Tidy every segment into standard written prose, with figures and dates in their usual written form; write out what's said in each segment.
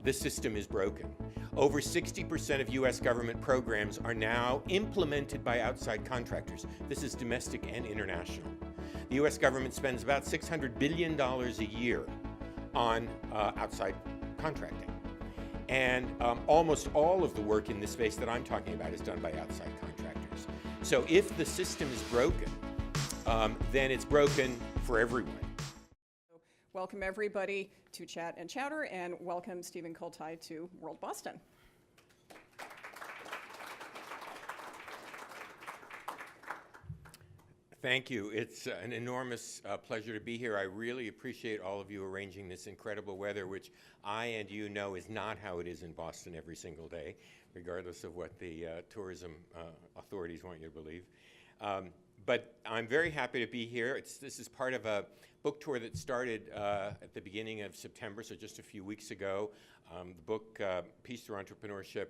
this system is broken. Over 60% of US government programs are now implemented by outside contractors. This is domestic and international. The US government spends about $600 billion a year on outside contracting. And almost all of the work in this space that I'm talking about is done by outside contractors. So if the system is broken, then it's broken for everyone. Welcome everybody to Chat and Chowder, and welcome Stephen Koltai to World Boston. Thank you. It's an enormous pleasure to be here. I really appreciate all of you arranging this incredible weather, which I and you know is not how it is in Boston every single day, regardless of what the tourism authorities want you to believe. But I'm very happy to be here. This is part of a book tour that started at the beginning of September, so just a few weeks ago. The book, Peace Through Entrepreneurship,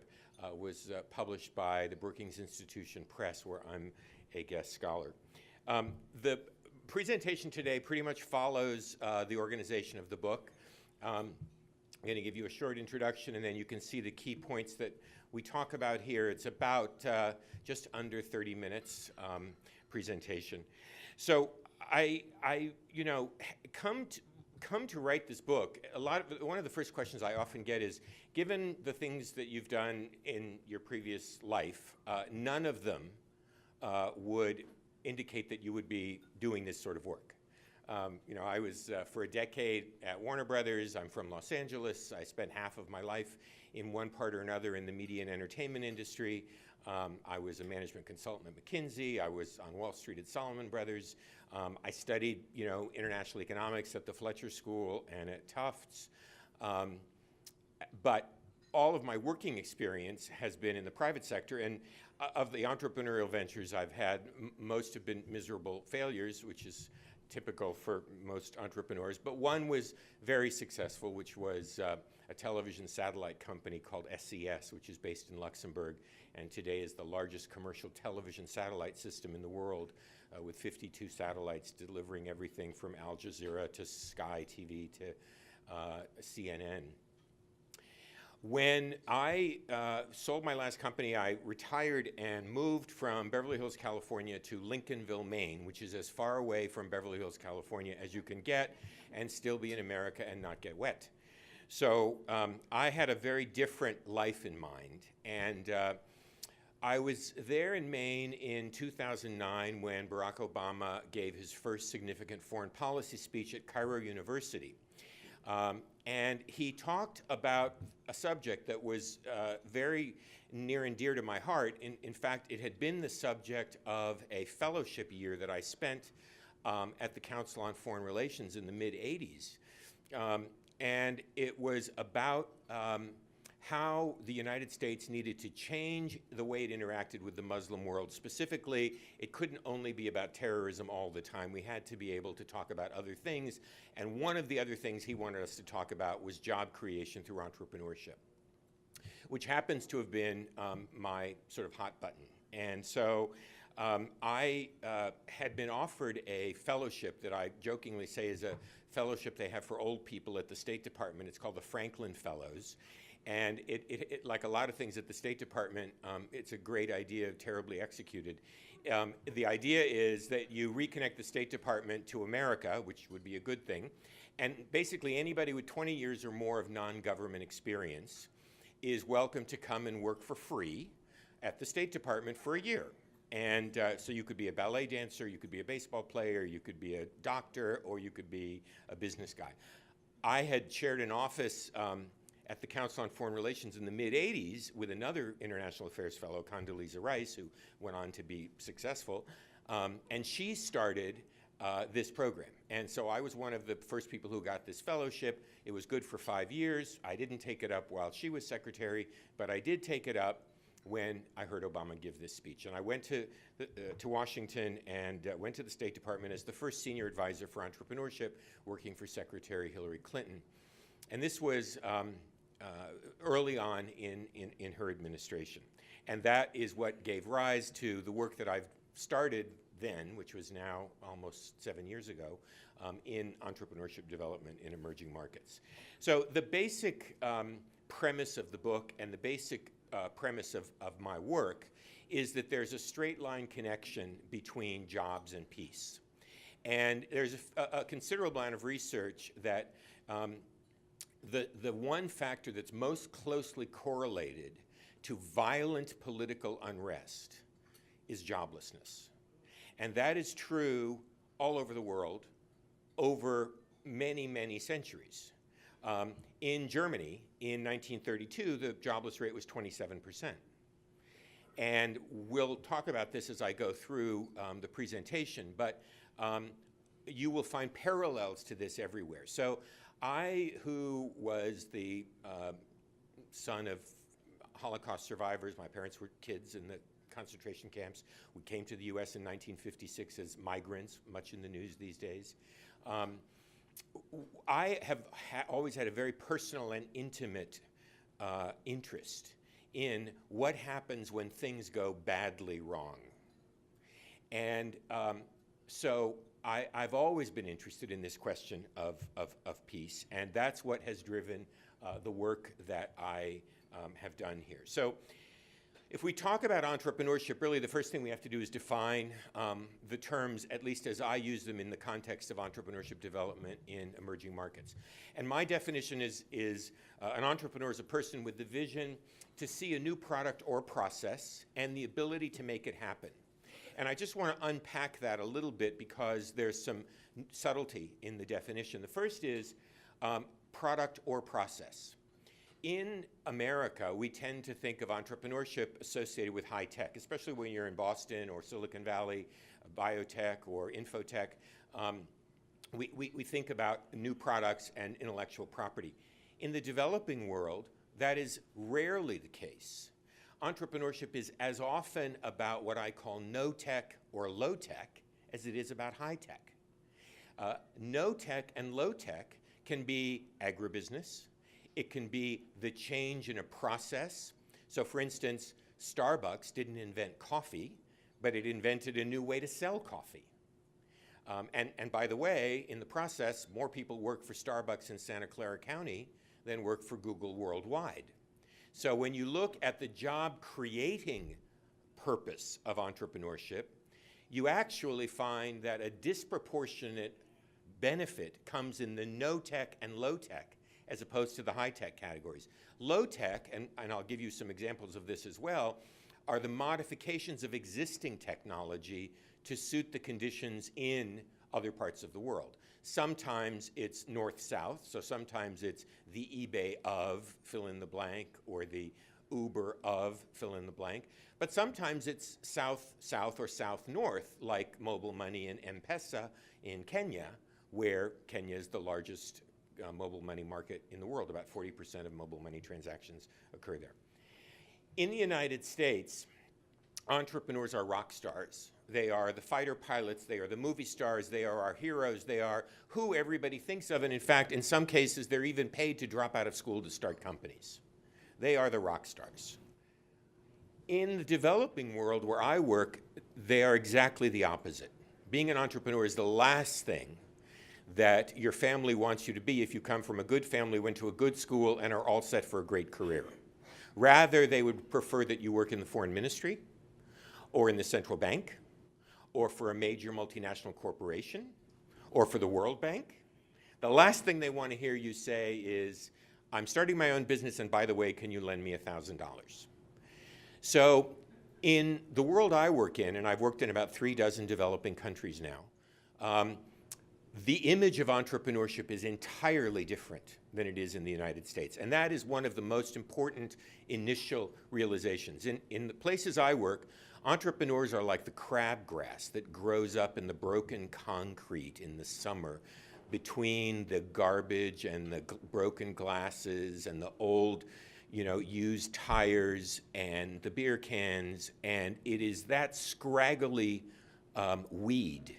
was published by the Brookings Institution Press, where I'm a guest scholar. The presentation today pretty much follows the organization of the book. I'm going to give you a short introduction, and then you can see the key points that we talk about here. It's about just under 30 minutes presentation. So I come to write this book. One of the first questions I often get is, given the things that you've done in your previous life, none of them would indicate that you would be doing this sort of work. I was for a decade at Warner Brothers. I'm from Los Angeles. I spent half of my life in one part or another in the media and entertainment industry. I was a management consultant at McKinsey. I was on Wall Street at Salomon Brothers. I studied, international economics at the Fletcher School and at Tufts. But all of my working experience has been in the private sector, and of the entrepreneurial ventures I've had, most have been miserable failures, which is typical for most entrepreneurs. But one was very successful, which was a television satellite company called SES, which is based in Luxembourg, and today is the largest commercial television satellite system in the world, with 52 satellites delivering everything from Al Jazeera to Sky TV to CNN. When I sold my last company, I retired and moved from Beverly Hills, California to Lincolnville, Maine, which is as far away from Beverly Hills, California as you can get and still be in America and not get wet. So I had a very different life in mind. And I was there in Maine in 2009 when Barack Obama gave his first significant foreign policy speech at Cairo University. And he talked about a subject that was very near and dear to my heart. In fact, it had been the subject of a fellowship year that I spent at the Council on Foreign Relations in the mid-'80s. And it was about how the United States needed to change the way it interacted with the Muslim world. Specifically, it couldn't only be about terrorism all the time. We had to be able to talk about other things. And one of the other things he wanted us to talk about was job creation through entrepreneurship, which happens to have been my sort of hot button. And so I had been offered a fellowship that I jokingly say is a fellowship they have for old people at the State Department. It's called the Franklin Fellows. And it like a lot of things at the State Department, it's a great idea, terribly executed. The idea is that you reconnect the State Department to America, which would be a good thing, and basically anybody with 20 years or more of non-government experience is welcome to come and work for free at the State Department for a year. And so you could be a ballet dancer, you could be a baseball player, you could be a doctor, or you could be a business guy. I had shared an office at the Council on Foreign Relations in the mid-'80s with another international affairs fellow, Condoleezza Rice, who went on to be successful, and she started this program. And so I was one of the first people who got this fellowship. It was good for 5 years. I didn't take it up while she was secretary, but I did take it up when I heard Obama give this speech. And I went to Washington and went to the State Department as the first senior advisor for entrepreneurship, working for Secretary Hillary Clinton. And this was early on in her administration. And that is what gave rise to the work that I've started then, which was now almost 7 years ago, in entrepreneurship development in emerging markets. So the basic premise of the book and the basic premise of my work is that there's a straight line connection between jobs and peace. And there's a considerable amount of research that the one factor that's most closely correlated to violent political unrest is joblessness. And that is true all over the world over many, many centuries. In Germany, in 1932, the jobless rate was 27%. And we'll talk about this as I go through the presentation, but you will find parallels to this everywhere. So I, who was the son of Holocaust survivors, my parents were kids in the concentration camps. We came to the US in 1956 as migrants, much in the news these days. I have always had a very personal and intimate interest in what happens when things go badly wrong. And so I've always been interested in this question of peace, and that's what has driven the work that I have done here. So if we talk about entrepreneurship, really the first thing we have to do is define the terms, at least as I use them in the context of entrepreneurship development in emerging markets. And my definition is an entrepreneur is a person with the vision to see a new product or process and the ability to make it happen. And I just want to unpack that a little bit because there's some subtlety in the definition. The first is product or process. In America, we tend to think of entrepreneurship associated with high tech, especially when you're in Boston or Silicon Valley, biotech or infotech. We think about new products and intellectual property. In the developing world, that is rarely the case. Entrepreneurship is as often about what I call no tech or low tech as it is about high tech. No tech and low tech can be agribusiness. It can be the change in a process. So for instance, Starbucks didn't invent coffee, but it invented a new way to sell coffee. And by the way, in the process, more people work for Starbucks in Santa Clara County than work for Google worldwide. So when you look at the job creating purpose of entrepreneurship, you actually find that a disproportionate benefit comes in the no tech and low tech as opposed to the high tech categories. Low tech, and I'll give you some examples of this as well, are the modifications of existing technology to suit the conditions in other parts of the world. Sometimes it's north-south, so sometimes it's the eBay of fill in the blank or the Uber of fill in the blank, but sometimes it's south-south or south-north, like mobile money and M-Pesa in Kenya, where Kenya is the largest mobile money market in the world. About 40% of mobile money transactions occur there. In the United States, entrepreneurs are rock stars. They are the fighter pilots, they are the movie stars, they are our heroes, they are who everybody thinks of, and in fact, in some cases, they're even paid to drop out of school to start companies. They are the rock stars. In the developing world where I work, they are exactly the opposite. Being an entrepreneur is the last thing that your family wants you to be if you come from a good family, went to a good school, and are all set for a great career. Rather, they would prefer that you work in the foreign ministry, or in the central bank, or for a major multinational corporation, or for the World Bank. The last thing they want to hear you say is, I'm starting my own business, and by the way, can you lend me $1,000? So in the world I work in, and I've worked in about 36 developing countries now, the image of entrepreneurship is entirely different than it is in the United States. And that is one of the most important initial realizations. In the places I work, entrepreneurs are like the crabgrass that grows up in the broken concrete in the summer between the garbage and the broken glasses and the old, used tires and the beer cans. And it is that scraggly weed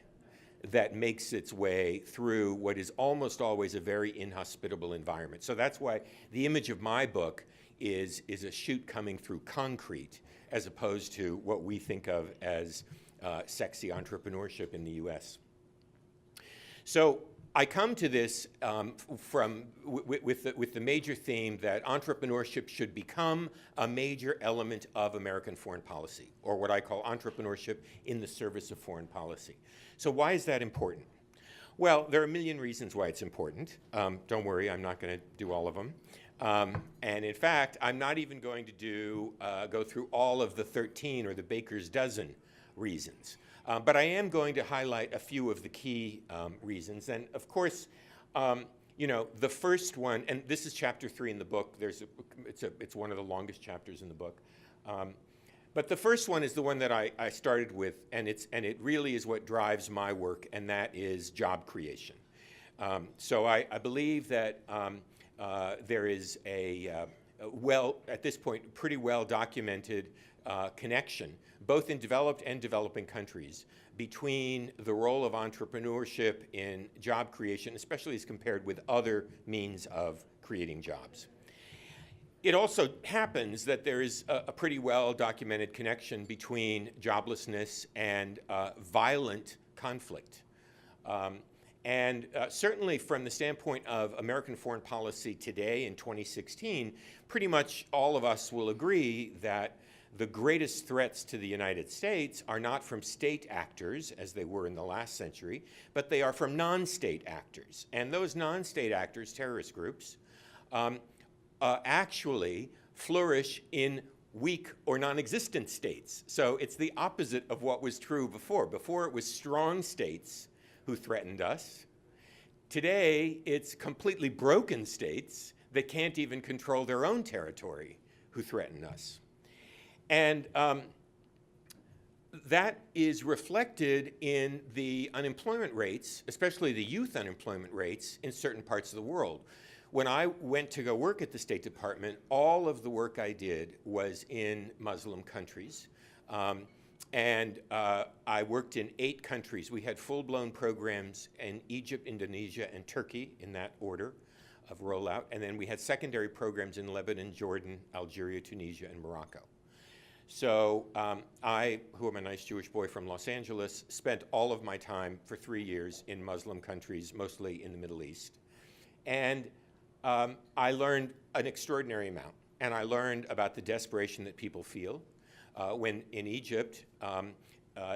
that makes its way through what is almost always a very inhospitable environment. So that's why the image of my book is a chute coming through concrete as opposed to what we think of as sexy entrepreneurship in the US. So I come to this with the major theme that entrepreneurship should become a major element of American foreign policy, or what I call entrepreneurship in the service of foreign policy. So why is that important? Well, there are a million reasons why it's important. Don't worry, I'm not going to do all of them. And in fact, I'm not even going to go through all of the 13 or the baker's dozen reasons. But I am going to highlight a few of the key reasons. And of course, the first one, and this is chapter 3 in the book. It's one of the longest chapters in the book. But the first one is the one that I started with, and it really is what drives my work, and that is job creation. So I believe that there is at this point, pretty well documented connection, both in developed and developing countries, between the role of entrepreneurship in job creation, especially as compared with other means of creating jobs. It also happens that there is a pretty well documented connection between joblessness and violent conflict. Certainly from the standpoint of American foreign policy today in 2016, pretty much all of us will agree that the greatest threats to the United States are not from state actors, as they were in the last century, but they are from non-state actors. And those non-state actors, terrorist groups, actually flourish in weak or non-existent states. So it's the opposite of what was true before. Before it was strong states who threatened us. Today, it's completely broken states that can't even control their own territory who threaten us. And that is reflected in the unemployment rates, especially the youth unemployment rates in certain parts of the world. When I went to go work at the State Department, all of the work I did was in Muslim countries. I worked in 8 countries. We had full-blown programs in Egypt, Indonesia, and Turkey, in that order of rollout. And then we had secondary programs in Lebanon, Jordan, Algeria, Tunisia, and Morocco. So I, who am a nice Jewish boy from Los Angeles, spent all of my time for 3 years in Muslim countries, mostly in the Middle East. And I learned an extraordinary amount. And I learned about the desperation that people feel. When in Egypt,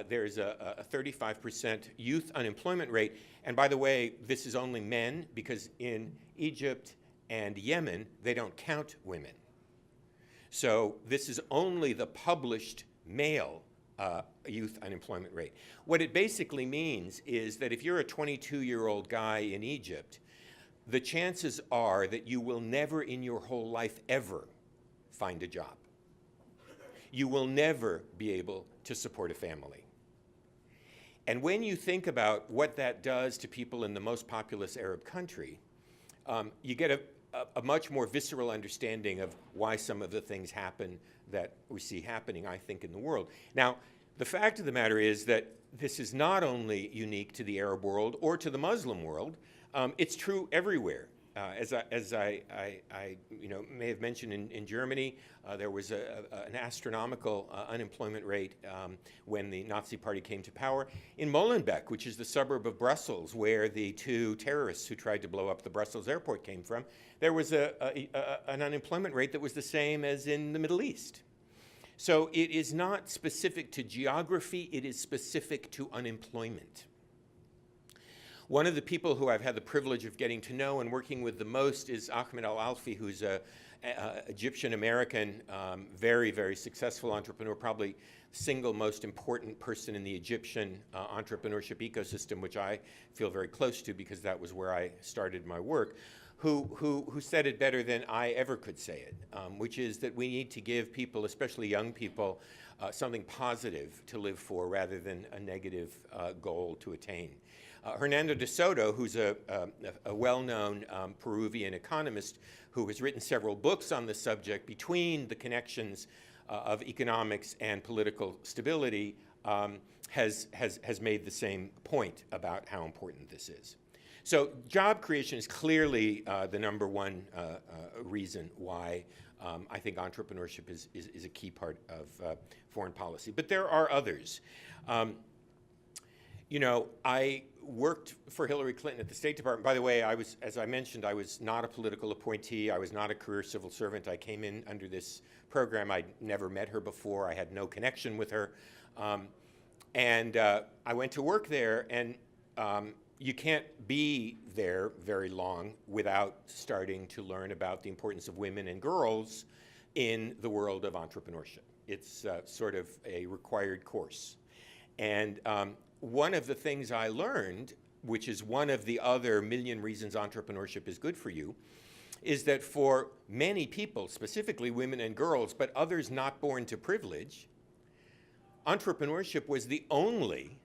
there's a 35% youth unemployment rate. And by the way, this is only men, because in Egypt and Yemen, they don't count women. So this is only the published male youth unemployment rate. What it basically means is that if you're a 22-year-old guy in Egypt, the chances are that you will never in your whole life ever find a job. You will never be able to support a family. And when you think about what that does to people in the most populous Arab country, you get a much more visceral understanding of why some of the things happen that we see happening, I think, in the world. Now, the fact of the matter is that this is not only unique to the Arab world or to the Muslim world, it's true everywhere. As I may have mentioned in Germany, there was an astronomical unemployment rate when the Nazi Party came to power. In Molenbeek, which is the suburb of Brussels, where the 2 terrorists who tried to blow up the Brussels airport came from, there was an unemployment rate that was the same as in the Middle East. So it is not specific to geography, it is specific to unemployment. One of the people who I've had the privilege of getting to know and working with the most is Ahmed Al-Alfi, who's an Egyptian-American, very, very successful entrepreneur, probably single most important person in the Egyptian entrepreneurship ecosystem, which I feel very close to because that was where I started my work, who said it better than I ever could say it, which is that we need to give people, especially young people, something positive to live for rather than a negative goal to attain. Hernando de Soto, who's a well-known Peruvian economist who has written several books on the subject between the connections of economics and political stability, has made the same point about how important this is. So job creation is clearly the number one reason why I think entrepreneurship is a key part of foreign policy. But there are others. You know, I worked for Hillary Clinton at the State Department. By the way, as I mentioned, I was not a political appointee. I was not a career civil servant. I came in under this program. I'd never met her before. I had no connection with her. I went to work there, and you can't be there very long without starting to learn about the importance of women and girls in the world of entrepreneurship. It's sort of a required course. And one of the things I learned, which is one of the other million reasons entrepreneurship is good for you, is that for many people, specifically women and girls, but others not born to privilege, entrepreneurship was the only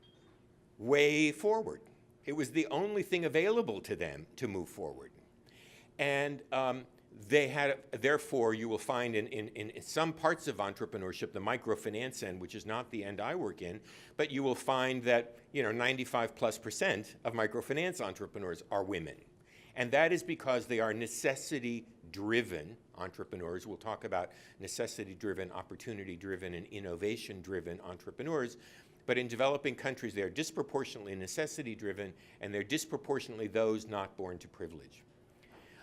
way forward. It was the only thing available to them to move forward. And they had, therefore, you will find in some parts of entrepreneurship, the microfinance end, which is not the end I work in, but you will find that 95+% of microfinance entrepreneurs are women. And that is because they are necessity-driven entrepreneurs. We'll talk about necessity-driven, opportunity-driven, and innovation-driven entrepreneurs. But in developing countries, they are disproportionately necessity-driven, and they're disproportionately those not born to privilege.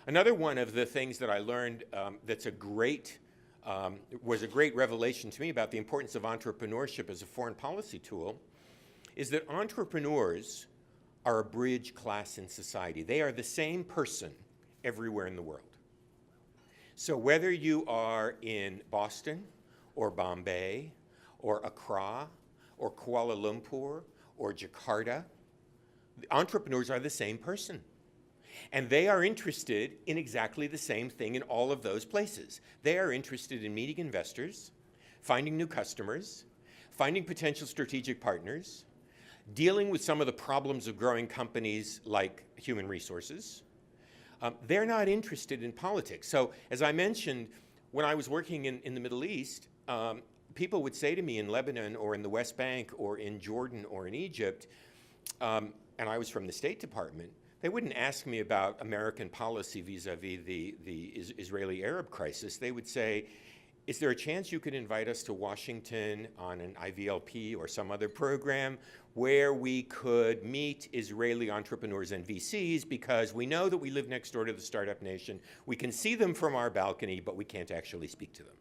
Another one of the things that I learned was a great revelation to me about the importance of entrepreneurship as a foreign policy tool is that entrepreneurs are a bridge class in society. They are the same person everywhere in the world. So whether you are in Boston or Bombay or Accra or Kuala Lumpur or Jakarta, entrepreneurs are the same person. And they are interested in exactly the same thing in all of those places. They are interested in meeting investors, finding new customers, finding potential strategic partners, dealing with some of the problems of growing companies like human resources. They're not interested in politics. So as I mentioned, when I was working in the Middle East, people would say to me in Lebanon or in the West Bank or in Jordan or in Egypt, and I was from the State Department, they wouldn't ask me about American policy vis-a-vis the Israeli-Arab crisis. They would say, is there a chance you could invite us to Washington on an IVLP or some other program where we could meet Israeli entrepreneurs and VCs, because we know that we live next door to the startup nation. We can see them from our balcony, but we can't actually speak to them.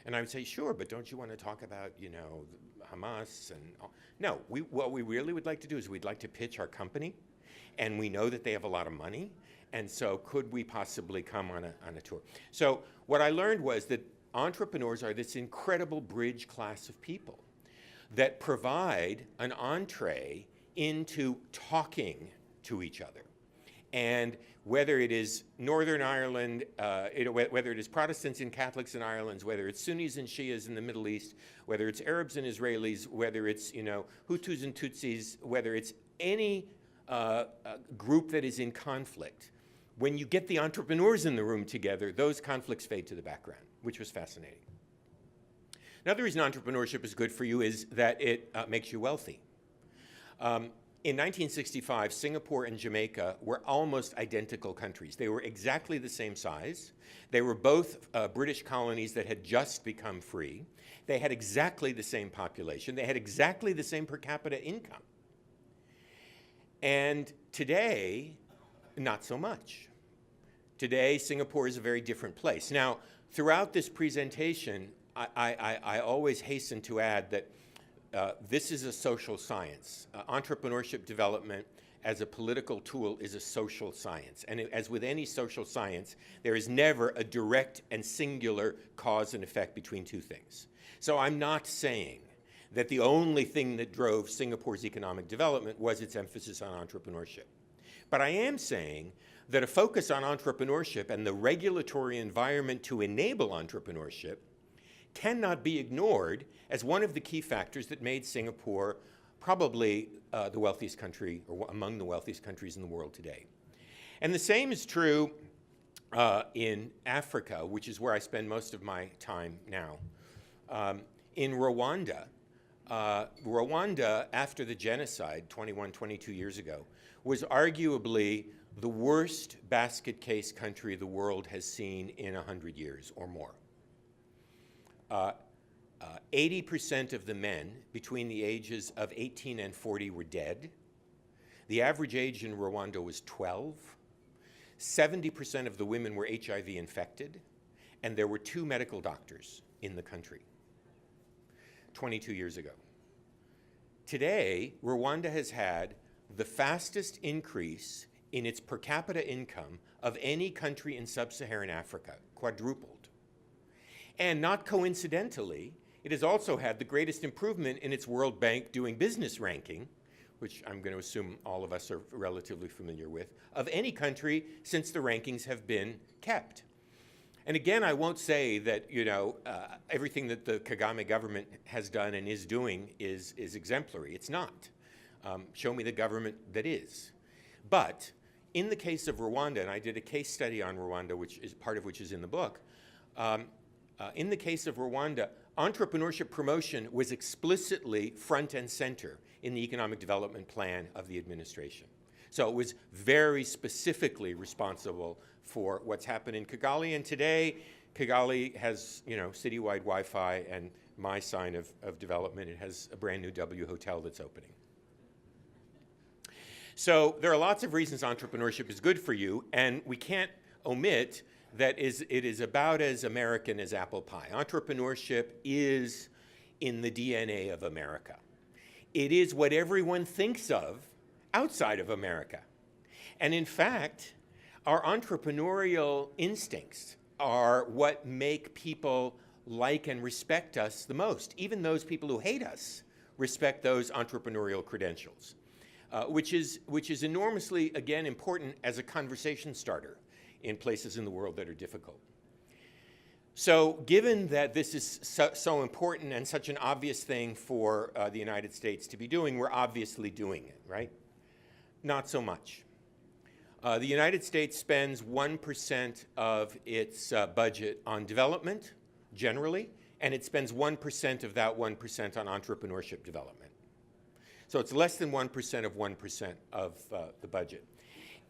And I would say, sure, but don't you want to talk about, Hamas and all? No, what we really would like to do is we'd like to pitch our company, and we know that they have a lot of money, and so could we possibly come on a tour? So what I learned was that entrepreneurs are this incredible bridge class of people that provide an entree into talking to each other. And whether it is Northern Ireland, whether it is Protestants and Catholics in Ireland, whether it's Sunnis and Shias in the Middle East, whether it's Arabs and Israelis, whether it's Hutus and Tutsis, whether it's any group that is in conflict, when you get the entrepreneurs in the room together, those conflicts fade to the background, which was fascinating. Another reason entrepreneurship is good for you is that it makes you wealthy. In 1965, Singapore and Jamaica were almost identical countries. They were exactly the same size. They were both British colonies that had just become free. They had exactly the same population. They had exactly the same per capita income. And today, not so much. Today, Singapore is a very different place. Now, throughout this presentation, I always hasten to add that this is a social science. Entrepreneurship development as a political tool is a social science. And as with any social science, there is never a direct and singular cause and effect between two things. So I'm not saying that the only thing that drove Singapore's economic development was its emphasis on entrepreneurship. But I am saying that a focus on entrepreneurship and the regulatory environment to enable entrepreneurship cannot be ignored as one of the key factors that made Singapore probably the wealthiest country, or among the wealthiest countries in the world today. And the same is true in Africa, which is where I spend most of my time now. In Rwanda, Rwanda, after the genocide 21, 22 years ago, was arguably the worst basket case country the world has seen in 100 years or more. 80% of the men between the ages of 18 and 40 were dead. The average age in Rwanda was 12. 70% of the women were HIV infected, and there were 2 medical doctors in the country 22 years ago. Today, Rwanda has had the fastest increase in its per capita income of any country in sub-Saharan Africa, quadrupled. And not coincidentally, it has also had the greatest improvement in its World Bank Doing Business ranking, which I'm going to assume all of us are relatively familiar with, of any country since the rankings have been kept. And again, I won't say that, everything that the Kagame government has done and is doing is exemplary. It's not. Show me the government that is. But in the case of Rwanda, and I did a case study on Rwanda, which is part of which is in the book, in the case of Rwanda, entrepreneurship promotion was explicitly front and center in the economic development plan of the administration. So it was very specifically responsible for what's happened in Kigali. And today, Kigali has, citywide Wi-Fi, and my sign of development, it has a brand new W hotel that's opening. So there are lots of reasons entrepreneurship is good for you, and we can't omit that it is about as American as apple pie. Entrepreneurship is in the DNA of America. It is what everyone thinks of outside of America. And in fact, our entrepreneurial instincts are what make people like and respect us the most. Even those people who hate us respect those entrepreneurial credentials, which is enormously, again, important as a conversation starter in places in the world that are difficult. So given that this is so important and such an obvious thing for the United States to be doing, we're obviously doing it, right? Not so much. The United States spends 1% of its budget on development, generally, and it spends 1% of that 1% on entrepreneurship development. So it's less than 1% of 1% of the budget.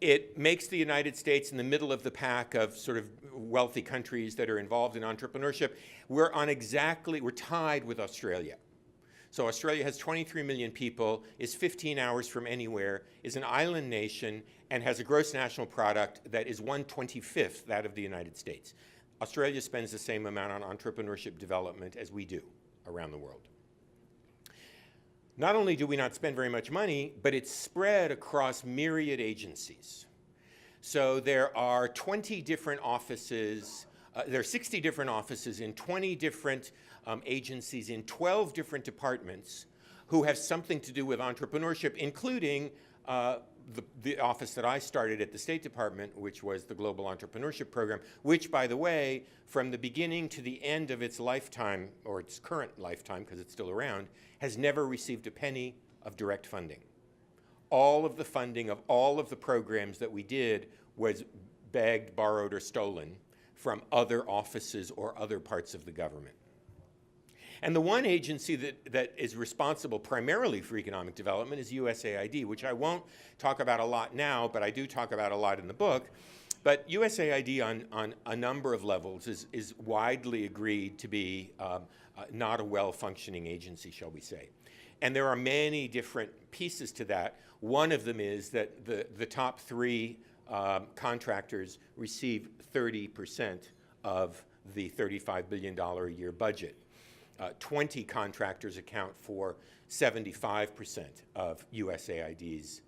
It makes the United States in the middle of the pack of sort of wealthy countries that are involved in entrepreneurship. We're tied with Australia. So Australia has 23 million people, is 15 hours from anywhere, is an island nation, and has a gross national product that is 1/25 that of the United States. Australia spends the same amount on entrepreneurship development as we do around the world. Not only do we not spend very much money, but it's spread across myriad agencies. So there are 20 different offices, there are 60 different offices in 20 different agencies in 12 different departments who have something to do with entrepreneurship, including the office that I started at the State Department, which was the Global Entrepreneurship Program, which, by the way, from the beginning to the end of its lifetime, or its current lifetime, because it's still around, has never received a penny of direct funding. All of the funding of all of the programs that we did was begged, borrowed, or stolen from other offices or other parts of the government. And the one agency that is responsible primarily for economic development is USAID, which I won't talk about a lot now, but I do talk about a lot in the book. But USAID on a number of levels is widely agreed to be not a well-functioning agency, shall we say. And there are many different pieces to that. One of them is that the top 3 contractors receive 30% of the $35 billion a year budget. 20 contractors account for 75% of USAID's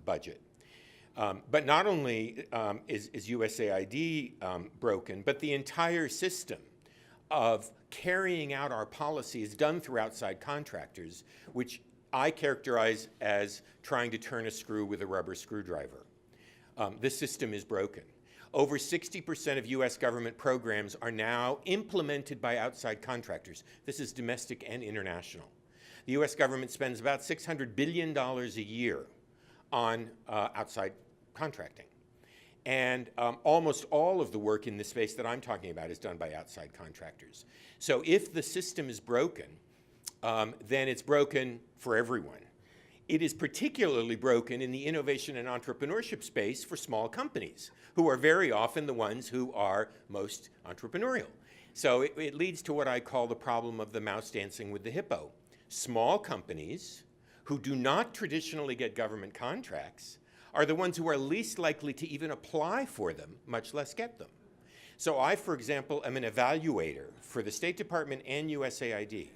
budget. But not only is USAID broken, but the entire system of carrying out our policy is done through outside contractors, which I characterize as trying to turn a screw with a rubber screwdriver. This system is broken. Over 60% of US government programs are now implemented by outside contractors. This is domestic and international. The US government spends about $600 billion a year on outside contracting. And almost all of the work in this space that I'm talking about is done by outside contractors. So if the system is broken, then it's broken for everyone. It is particularly broken in the innovation and entrepreneurship space for small companies, who are very often the ones who are most entrepreneurial. So it leads to what I call the problem of the mouse dancing with the hippo. Small companies who do not traditionally get government contracts are the ones who are least likely to even apply for them, much less get them. So I, for example, am an evaluator for the State Department and USAID.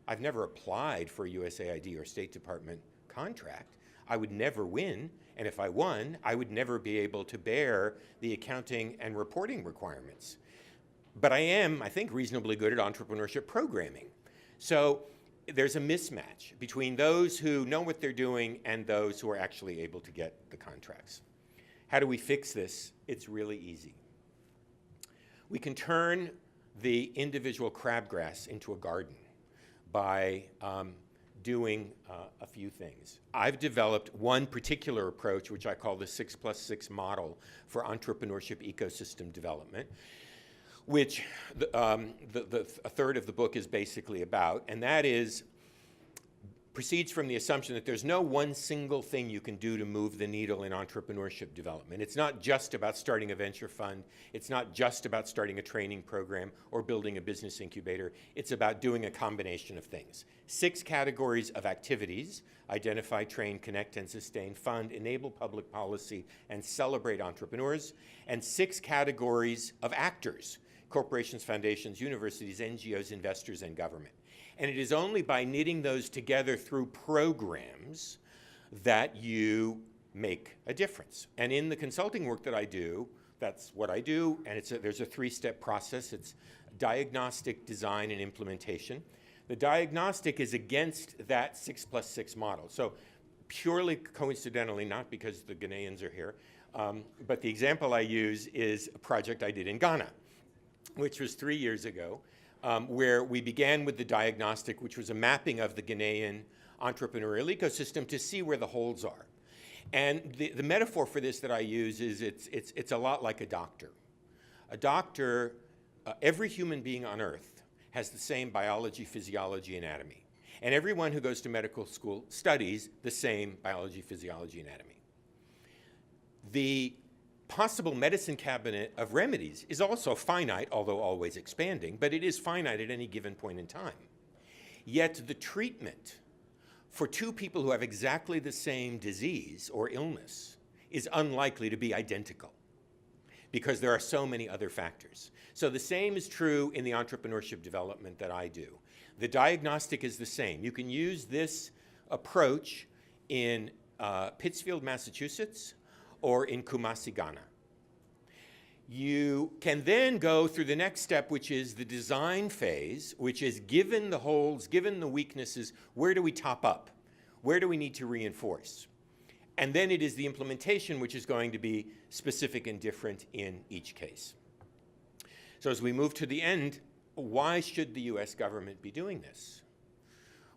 I've never applied for a USAID or State Department contract. I would never win, and if I won, I would never be able to bear the accounting and reporting requirements. But I am, I think, reasonably good at entrepreneurship programming. So there's a mismatch between those who know what they're doing and those who are actually able to get the contracts. How do we fix this? It's really easy. We can turn the individual crabgrass into a garden by doing a few things. I've developed one particular approach, which I call the 6+6 model for entrepreneurship ecosystem development, which a third of the book is basically about, and that proceeds from the assumption that there's no one single thing you can do to move the needle in entrepreneurship development. It's not just about starting a venture fund. It's not just about starting a training program or building a business incubator. It's about doing a combination of things. 6 categories of activities: identify, train, connect, and sustain, fund, enable public policy, and celebrate entrepreneurs, and 6 categories of actors: corporations, foundations, universities, NGOs, investors, and government. And it is only by knitting those together through programs that you make a difference. And in the consulting work that I do, that's what I do, and there's a 3-step process. It's diagnostic, design, and implementation. The diagnostic is against that 6+6 model. So purely coincidentally, not because the Ghanaians are here, but the example I use is a project I did in Ghana, which was 3 years ago, where we began with the diagnostic, which was a mapping of the Ghanaian entrepreneurial ecosystem to see where the holes are. And the metaphor for this that I use is it's a lot like a doctor. A doctor, every human being on Earth has the same biology, physiology, anatomy. And everyone who goes to medical school studies the same biology, physiology, anatomy. The possible medicine cabinet of remedies is also finite, although always expanding, but it is finite at any given point in time. Yet the treatment for 2 people who have exactly the same disease or illness is unlikely to be identical because there are so many other factors. So the same is true in the entrepreneurship development that I do. The diagnostic is the same. You can use this approach in Pittsfield, Massachusetts, or in Kumasi, Ghana. You can then go through the next step, which is the design phase, which is given the holes, given the weaknesses, where do we top up? Where do we need to reinforce? And then it is the implementation, which is going to be specific and different in each case. So as we move to the end, why should the US government be doing this?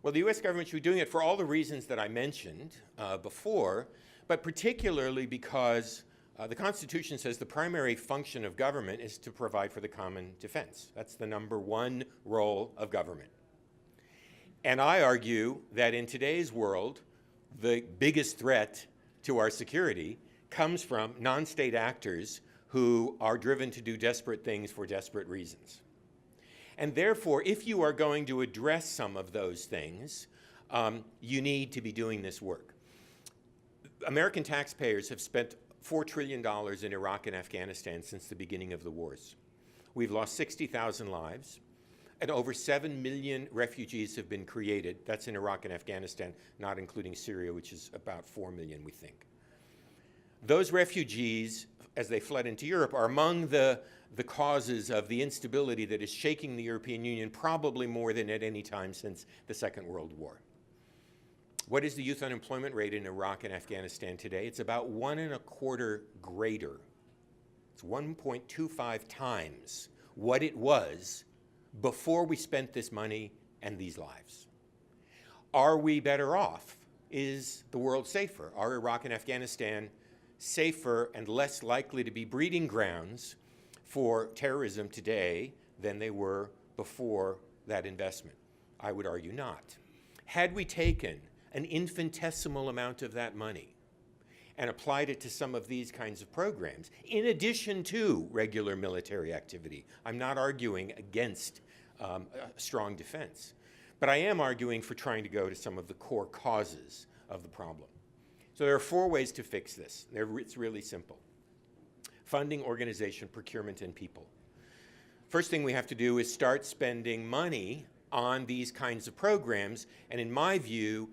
Well, the US government should be doing it for all the reasons that I mentioned before, but particularly because the Constitution says the primary function of government is to provide for the common defense. That's the #1 role of government. And I argue that in today's world, the biggest threat to our security comes from non-state actors who are driven to do desperate things for desperate reasons. And therefore, if you are going to address some of those things, you need to be doing this work. American taxpayers have spent $4 trillion in Iraq and Afghanistan since the beginning of the wars. We've lost 60,000 lives, and over 7 million refugees have been created. That's in Iraq and Afghanistan, not including Syria, which is about 4 million, we think. Those refugees, as they fled into Europe, are among the causes of the instability that is shaking the European Union probably more than at any time since the Second World War. What is the youth unemployment rate in Iraq and Afghanistan today? It's about 1.25 greater. It's 1.25 times what it was before we spent this money and these lives. Are we better off? Is the world safer? Are Iraq and Afghanistan safer and less likely to be breeding grounds for terrorism today than they were before that investment? I would argue not. Had we taken an infinitesimal amount of that money and applied it to some of these kinds of programs, in addition to regular military activity, I'm not arguing against a strong defense, but I am arguing for trying to go to some of the core causes of the problem. So there are 4 ways to fix this. It's really simple. Funding, organization, procurement, and people. First thing we have to do is start spending money on these kinds of programs, and in my view,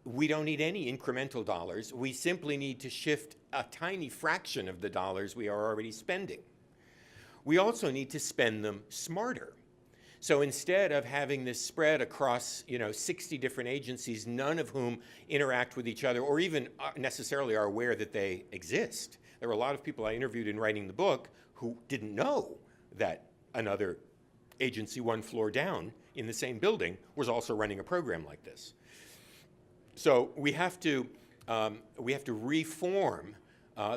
we don't need any incremental dollars. We simply need to shift a tiny fraction of the dollars we are already spending. We also need to spend them smarter. So instead of having this spread across 60 different agencies, none of whom interact with each other or even necessarily are aware that they exist. There were a lot of people I interviewed in writing the book who didn't know that another agency 1 floor down in the same building was also running a program like this. So we have to reform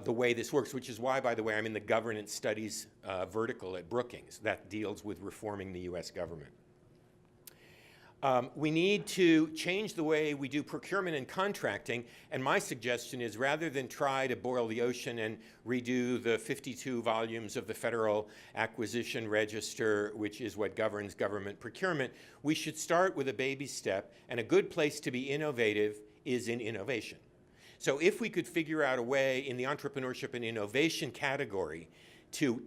the way this works, which is why, by the way, I'm in the governance studies vertical at Brookings that deals with reforming the US government. We need to change the way we do procurement and contracting, and my suggestion is rather than try to boil the ocean and redo the 52 volumes of the Federal Acquisition Register, which is what governs government procurement, we should start with a baby step, and a good place to be innovative is in innovation. So if we could figure out a way in the entrepreneurship and innovation category to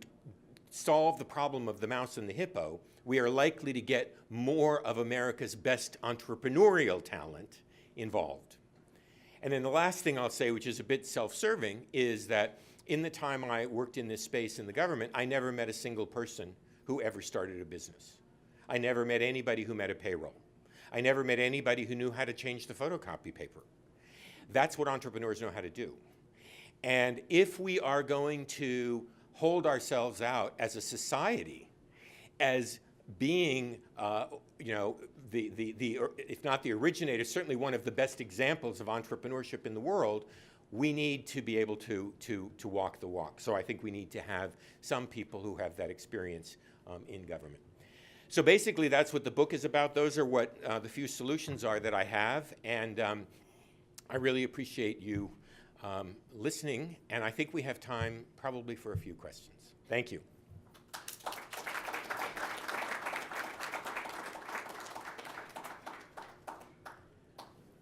solve the problem of the mouse and the hippo, we are likely to get more of America's best entrepreneurial talent involved. And then the last thing I'll say, which is a bit self-serving, is that in the time I worked in this space in the government, I never met a single person who ever started a business. I never met anybody who met a payroll. I never met anybody who knew how to change the photocopy paper. That's what entrepreneurs know how to do. And if we are going to hold ourselves out as a society as being, if not the originator, certainly one of the best examples of entrepreneurship in the world, we need to be able to walk the walk. So I think we need to have some people who have that experience in government. So basically, that's what the book is about. Those are what the few solutions are that I have, and I really appreciate you listening, and I think we have time probably for a few questions. Thank you.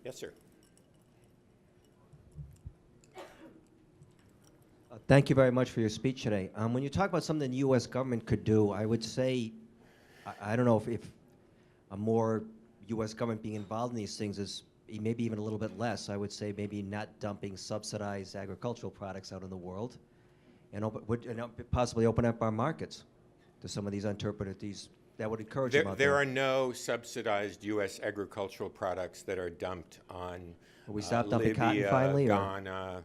Yes, sir. Thank you very much for your speech today. When you talk about something the U.S. government could do, I would say, I don't know if a more U.S. government being involved in these things is maybe even a little bit less. I would say maybe not dumping subsidized agricultural products out in the world, and possibly open up our markets to some of these entrepreneurs. That would encourage them out there. There are no subsidized U.S. agricultural products that are dumped on we stop dumping Libya, cotton finally, Ghana,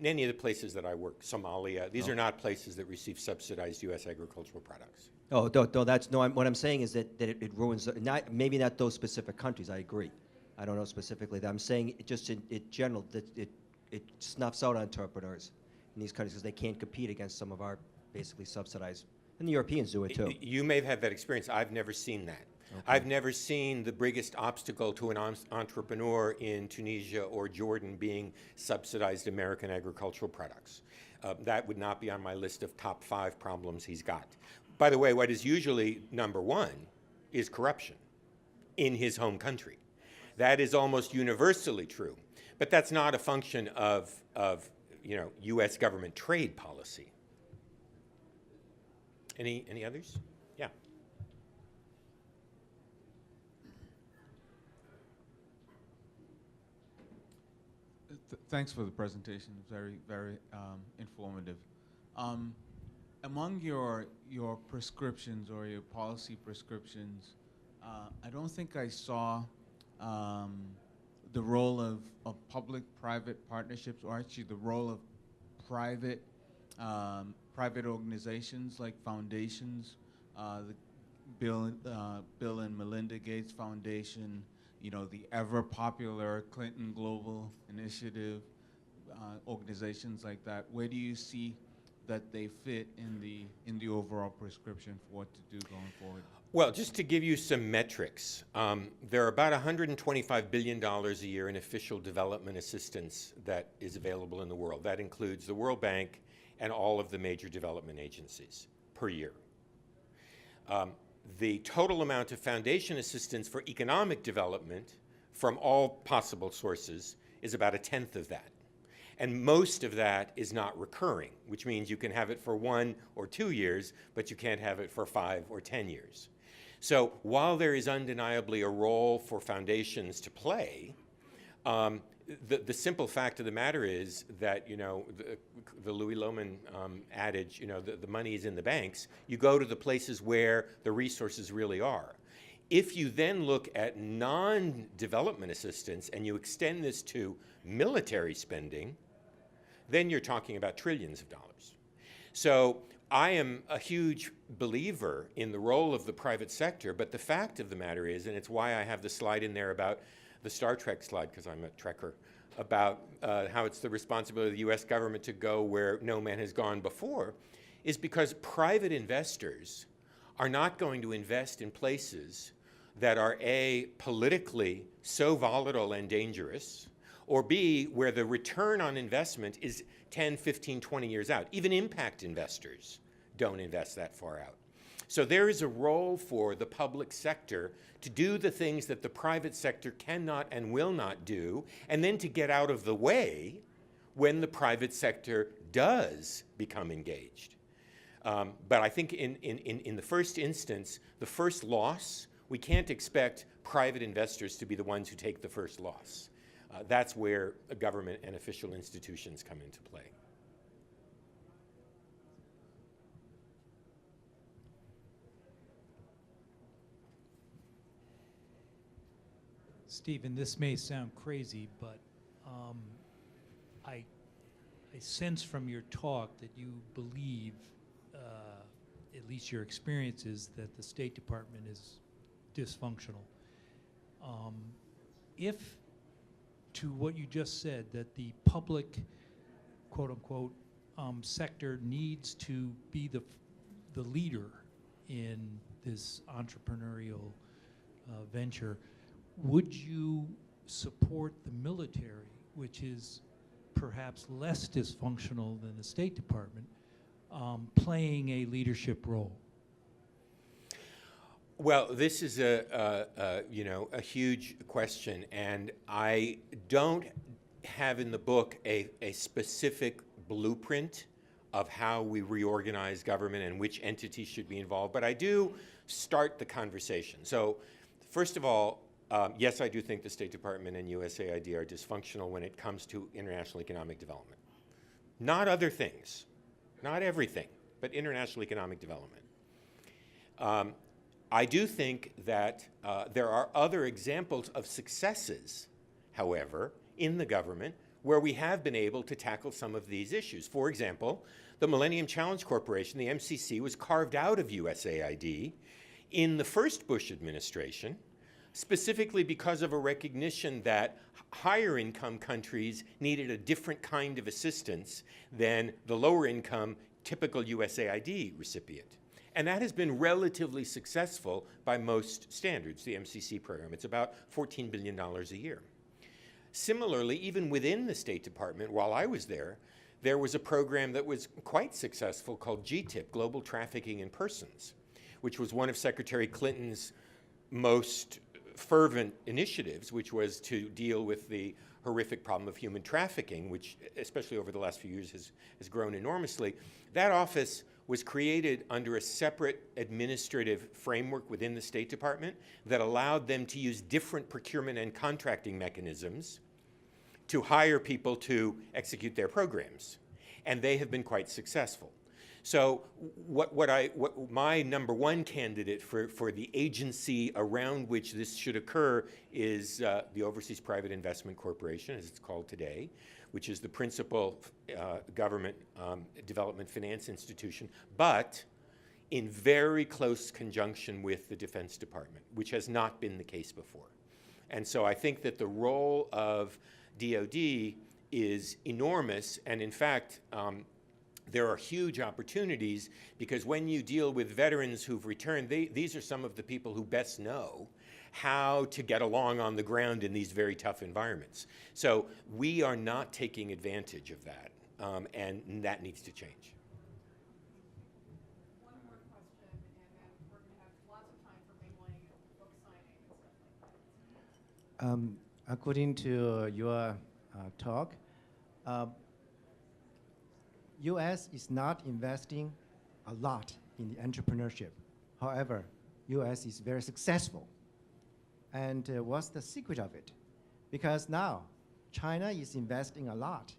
any of the places that I work, Somalia. These are not places that receive subsidized U.S. agricultural products. Oh, no, what I'm saying is that it ruins, maybe not those specific countries, I agree. I don't know specifically that. I'm saying just in general that it snuffs out entrepreneurs in these countries because they can't compete against some of our basically subsidized. And the Europeans do it too. You may have had that experience. I've never seen that. Okay. I've never seen the biggest obstacle to an entrepreneur in Tunisia or Jordan being subsidized American agricultural products. That would not be on my list of top 5 problems he's got. By the way, what is usually number 1 is corruption in his home country. That is almost universally true, but that's not a function of U.S. government trade policy. Any others? Yeah. Thanks for the presentation. Very, very informative. Among your prescriptions or your policy prescriptions, I don't think I saw the role of public-private partnerships, or actually the role of private organizations like foundations, the Bill and Melinda Gates Foundation, the ever-popular Clinton Global Initiative, organizations like that. Where do you see that they fit in the overall prescription for what to do going forward? Well, just to give you some metrics, there are about $125 billion a year in official development assistance that is available in the world. That includes the World Bank and all of the major development agencies per year. The total amount of foundation assistance for economic development from all possible sources is about 1/10 of that. And most of that is not recurring, which means you can have it for 1 or 2 years, but you can't have it for 5 or 10 years. So while there is undeniably a role for foundations to play, the simple fact of the matter is that, you know, the Louis Lohmann adage, you know, the money is in the banks. You go to the places where the resources really are. If you then look at non-development assistance and you extend this to military spending, then you're talking about trillions of dollars. So I am a huge believer in the role of the private sector, but the fact of the matter is, and it's why I have the slide in there about the Star Trek slide, because I'm a Trekker, about how it's the responsibility of the US government to go where no man has gone before, is because private investors are not going to invest in places that are A, politically so volatile and dangerous, or B, where the return on investment is 10, 15, 20 years out. Even impact investors don't invest that far out. So there is a role for the public sector to do the things that the private sector cannot and will not do, and then to get out of the way when the private sector does become engaged. But I think in the first instance, the first loss, we can't expect private investors to be the ones who take the first loss. That's where government and official institutions come into play. Stephen, this may sound crazy, but I sense from your talk that you believe, at least your experience is, that the State Department is dysfunctional. If, to what you just said, that the public, quote unquote, sector needs to be the leader in this entrepreneurial venture, would you support the military, which is perhaps less dysfunctional than the State Department, playing a leadership role? Well, this is a huge question, and I don't have in the book a specific blueprint of how we reorganize government and which entities should be involved, but I do start the conversation. So, first of all, yes, I do think the State Department and USAID are dysfunctional when it comes to international economic development. Not other things, not everything, but international economic development. I do think that there are other examples of successes, however, in the government where we have been able to tackle some of these issues. For example, the Millennium Challenge Corporation, the MCC, was carved out of USAID in the first Bush administration, specifically because of a recognition that higher income countries needed a different kind of assistance than the lower income typical USAID recipient. And that has been relatively successful by most standards, the MCC program. It's about $14 billion a year. Similarly, even within the State Department, while I was there was a program that was quite successful called GTIP, Global Trafficking in Persons, which was one of Secretary Clinton's most fervent initiatives, which was to deal with the horrific problem of human trafficking, which, especially over the last few years, has grown enormously. That office was created under a separate administrative framework within the State Department that allowed them to use different procurement and contracting mechanisms to hire people to execute their programs. And they have been quite successful. So what my number one candidate for the agency around which this should occur is the Overseas Private Investment Corporation, as it's called today, which is the principal government development finance institution, but in very close conjunction with the Defense Department, which has not been the case before. And so I think that the role of DoD is enormous, and in fact, there are huge opportunities, because when you deal with veterans who've returned, these are some of the people who best know how to get along on the ground in these very tough environments. So we are not taking advantage of that, and that needs to change. One more question, and then we're going to have lots of time for mingling and book signing and stuff like that. According to your talk, U.S. is not investing a lot in the entrepreneurship. However, U.S. is very successful. And what's the secret of it? Because now China is investing a lot.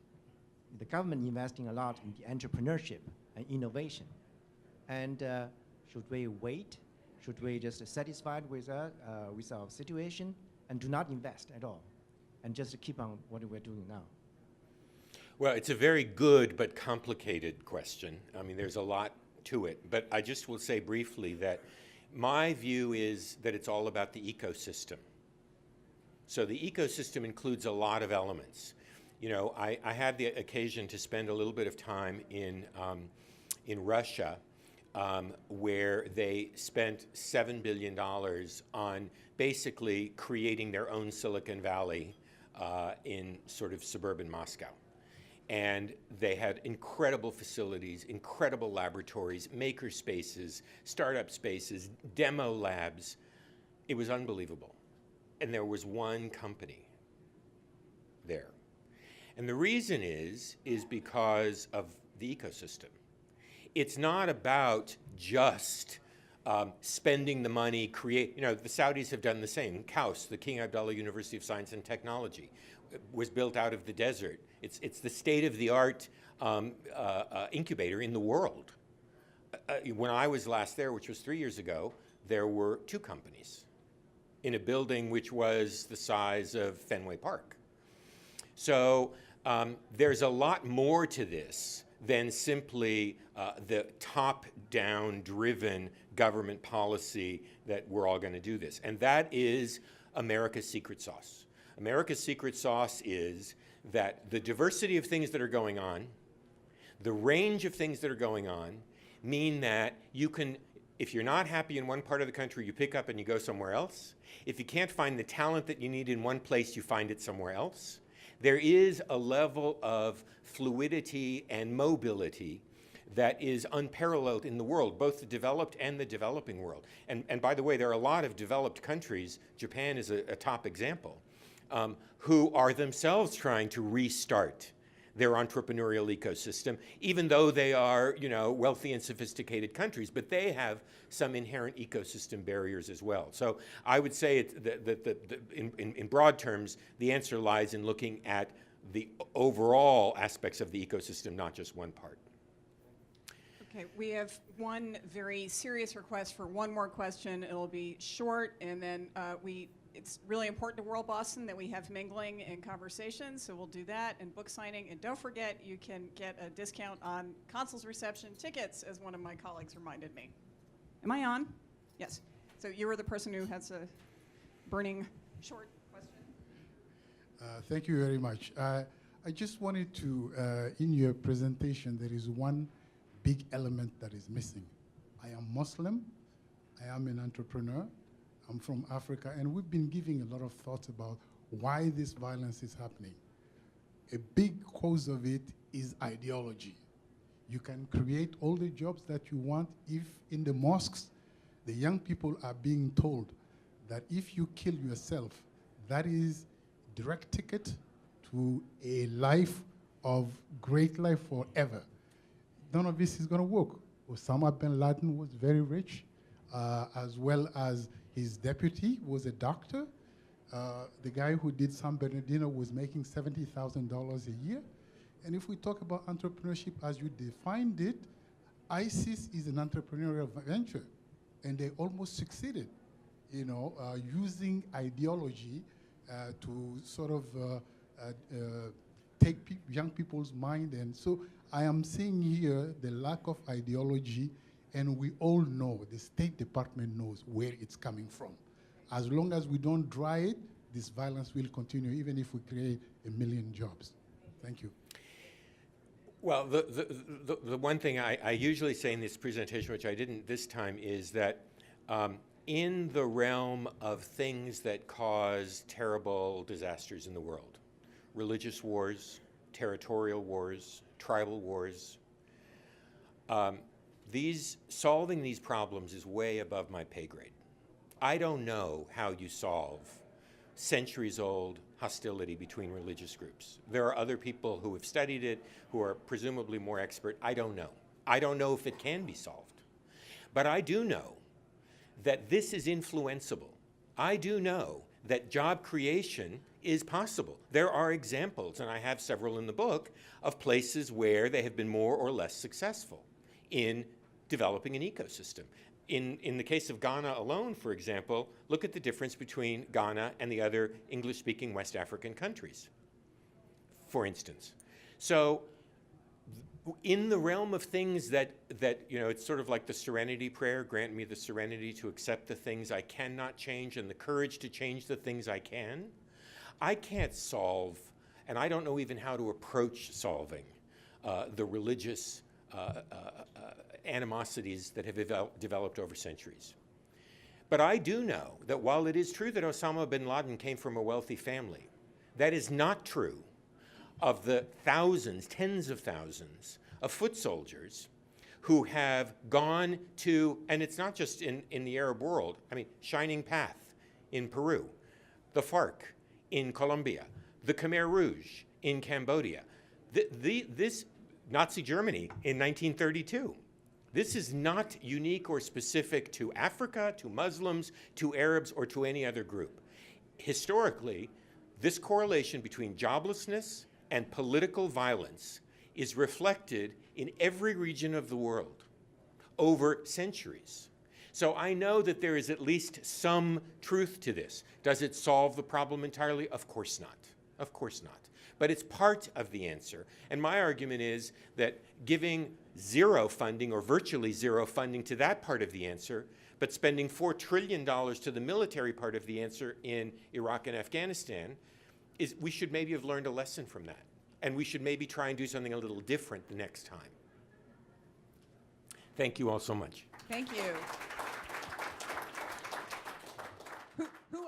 The government investing a lot in the entrepreneurship and innovation. And should we wait? Should we just satisfied with our situation and do not invest at all? And just keep on what we're doing now? Well, it's a very good but complicated question. I mean, there's a lot to it. But I just will say briefly that my view is that it's all about the ecosystem. So the ecosystem includes a lot of elements. You know, I had the occasion to spend a little bit of time in Russia, where they spent $7 billion on basically creating their own Silicon Valley in sort of suburban Moscow. And they had incredible facilities, incredible laboratories, maker spaces, startup spaces, demo labs. It was unbelievable. And there was one company there. And the reason is because of the ecosystem. It's not about just spending the money, you know, the Saudis have done the same. KAUST, the King Abdullah University of Science and Technology, was built out of the desert. It's the state-of-the-art incubator in the world. When I was last there, which was 3 years ago, there were 2 companies in a building which was the size of Fenway Park. So there's a lot more to this than simply the top-down driven government policy that we're all going to do this. And that is America's secret sauce. America's secret sauce is that the diversity of things that are going on, the range of things that are going on, mean that you can, if you're not happy in one part of the country, you pick up and you go somewhere else. If you can't find the talent that you need in one place, you find it somewhere else. There is a level of fluidity and mobility that is unparalleled in the world, both the developed and the developing world. And by the way, there are a lot of developed countries, Japan is a top example, who are themselves trying to restart their entrepreneurial ecosystem, even though they are, you know, wealthy and sophisticated countries, but they have some inherent ecosystem barriers as well. So I would say in broad terms, the answer lies in looking at the overall aspects of the ecosystem, not just one part. Okay, we have one very serious request for one more question. It'll be short, and then it's really important to World Boston that we have mingling and conversation, so we'll do that, and book signing. And don't forget, you can get a discount on Consul's reception tickets, as one of my colleagues reminded me. Am I on? Yes. So you were the person who has a burning short question. Thank you very much. I just wanted to, in your presentation, there is one big element that is missing. I am Muslim. I am an entrepreneur. I'm from Africa, and we've been giving a lot of thought about why this violence is happening. A big cause of it is ideology. You can create all the jobs that you want if in the mosques, the young people are being told that if you kill yourself, that is direct ticket to a life of great life forever. None of this is going to work. Osama bin Laden was very rich, as well as his deputy was a doctor. The guy who did San Bernardino was making $70,000 a year. And if we talk about entrepreneurship as you defined it, ISIS is an entrepreneurial venture, and they almost succeeded, you know, using ideology to sort of take young people's mind. And so I am seeing here the lack of ideology, and we all know, the State Department knows where it's coming from. As long as we don't dry it, this violence will continue, even if we create 1 million jobs. Thank you. Well, the one thing I usually say in this presentation, which I didn't this time, is that in the realm of things that cause terrible disasters in the world, religious wars, territorial wars, tribal wars, solving these problems is way above my pay grade. I don't know how you solve centuries-old hostility between religious groups. There are other people who have studied it, who are presumably more expert. I don't know. I don't know if it can be solved. But I do know that this is influenceable. I do know that job creation is possible. There are examples, and I have several in the book, of places where they have been more or less successful in developing an ecosystem. In the case of Ghana alone, for example, look at the difference between Ghana and the other English-speaking West African countries, for instance. So in the realm of things that, it's sort of like the serenity prayer, grant me the serenity to accept the things I cannot change and the courage to change the things I can. I can't solve, and I don't know even how to approach solving the religious animosities that have developed over centuries. But I do know that while it is true that Osama bin Laden came from a wealthy family, that is not true of the thousands, tens of thousands of foot soldiers who have gone to, and it's not just in the Arab world, I mean, Shining Path in Peru, the FARC in Colombia, the Khmer Rouge in Cambodia, this Nazi Germany in 1932. This is not unique or specific to Africa, to Muslims, to Arabs, or to any other group. Historically, this correlation between joblessness and political violence is reflected in every region of the world over centuries. So I know that there is at least some truth to this. Does it solve the problem entirely? Of course not. Of course not. But it's part of the answer. And my argument is that giving zero funding or virtually zero funding to that part of the answer, but spending $4 trillion to the military part of the answer in Iraq and Afghanistan, we should maybe have learned a lesson from that. And we should maybe try and do something a little different the next time. Thank you all so much. Thank you. Who